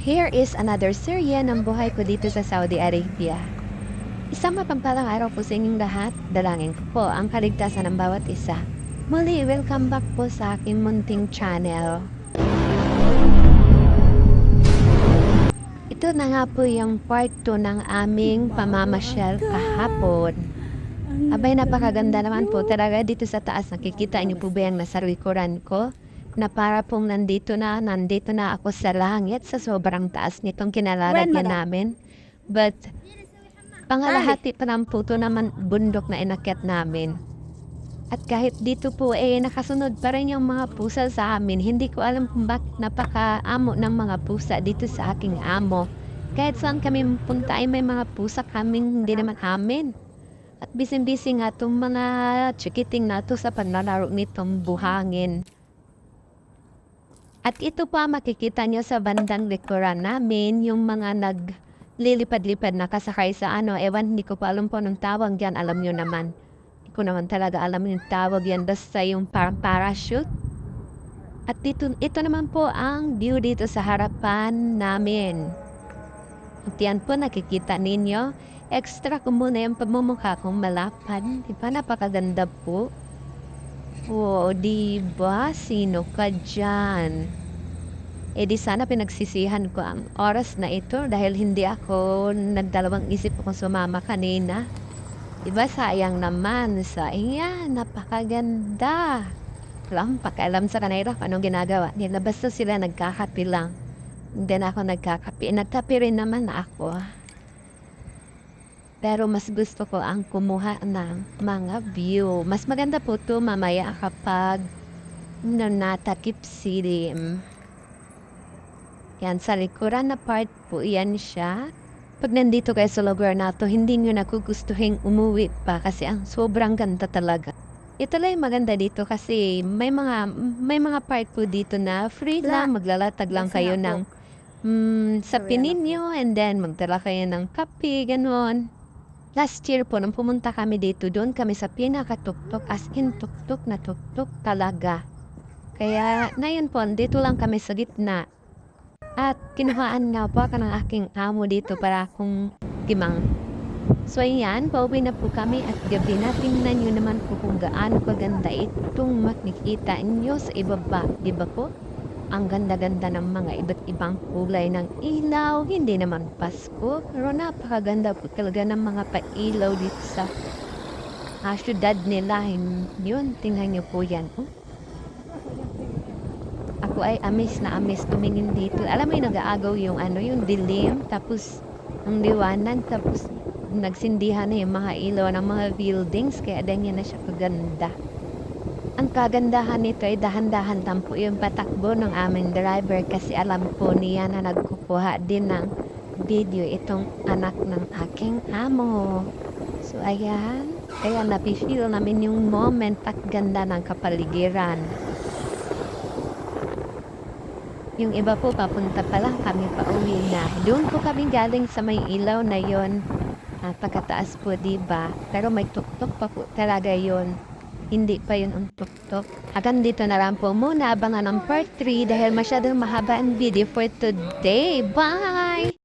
Here is another serye ng buhay ko dito sa Saudi Arabia. Isang mapagpalang araw po sa inyong lahat. Dalangin ko po ang kaligtasan ng bawat isa. Muli, welcome back po sa aking munting channel. Ito na nga po yung part 2 ng aming pamamasyal kahapon. Abay, napakaganda naman po talaga dito sa taas. Nakikita niyo po ba yung nasa likuran ko? Na para pong nandito na ako sa langit sa sobrang taas nitong kinalalagyan namin. But, pangalahati pa ng puto naman bundok na inakyat namin. At kahit dito po nakasunod pa rin yung mga pusa sa amin. Hindi ko alam kung bakit napaka-amo ng mga pusa dito sa aking amo. Kahit saan kami punta ay may mga pusa kaming hindi naman amin. At bising-bising nga itong mga chikiting na to sa panlalaro nitong buhangin. At ito pa makikita nyo sa bandang likuran namin, yung mga naglilipad-lipad na kasakay sa ewan, hindi ko pa alam po anong tawag yan, alam nyo naman. Hindi ko naman talaga alam yung tawag yan, basta yung parang parachute. At ito naman po ang view dito sa harapan namin. At yan po nakikita ninyo, extra ko muna yung pamumukha kong malapad. Di ba napakaganda po? Oo, diba? Sino ka dyan? Di sana pinagsisihan ko ang oras na ito dahil hindi ako nagdalawang isip kung sumama kanina. Diba sayang naman sa napakaganda. Walang pakialam sa kanila kung anong ginagawa nila. Basta sila nagkakapi lang. Hindi na ako nagkakapi. Nagkapi rin naman ako. Pero mas gusto ko ang kumuha ng mga view. Mas maganda po ito mamaya kapag natakip silim. Yan, sa likuran na part po, yan siya. Pag nandito kayo sa lugar na to, hindi nyo nakugustuhin umuwi pa kasi ang sobrang ganda talaga. Ito lang maganda dito kasi may mga part po dito na free lang, maglalatag lang kayo ng sapinin nyo and then magdala kayo ng kape, ganon. Last year po, nung pumunta kami dito, doon kami sa pinakatuktok, as in tuktok na tuktok talaga. Kaya, na yun po, dito lang kami sa gitna. At kinuhaan nga po ako ng aking amo dito para akong gimang. So yan, pauwi na po kami at gabi na. Tingnan nyo naman po kung gaano kaganda itong makikita nyo sa ibaba. Diba po? Ang ganda-ganda ng mga iba't ibang kulay ng ilaw. Hindi naman Pasko. Pero napakaganda po talaga ng mga pailaw dito sa syudad nila. Yun, tingnan nyo po yan. Ako ay amis na amis tumingin dito. Alam mo yung nag-aagaw yung yung dilim. Tapos, ang liwanag. Tapos, nagsindihan na yung mga ilaw ng mga buildings. Kaya ganyan na siya kaganda. Ang kagandahan nito ay dahan-dahan lang po yung patakbo ng aming driver kasi alam po niya na nagkukuha din ng video itong anak ng aking amo. So ayan, kaya napifeel namin yung moment at ganda ng kapaligiran. Yung iba po papunta pa lang kami pa uwi na. Doon po kami galing sa may ilaw na yon. Pagkataas po diba? Pero may tuktok pa po talaga yon. Hindi pa yun ang tuktok. Hanggang dito na lang po muna. Abangan ang part 3 dahil masyadong mahaba ang video for today. Bye!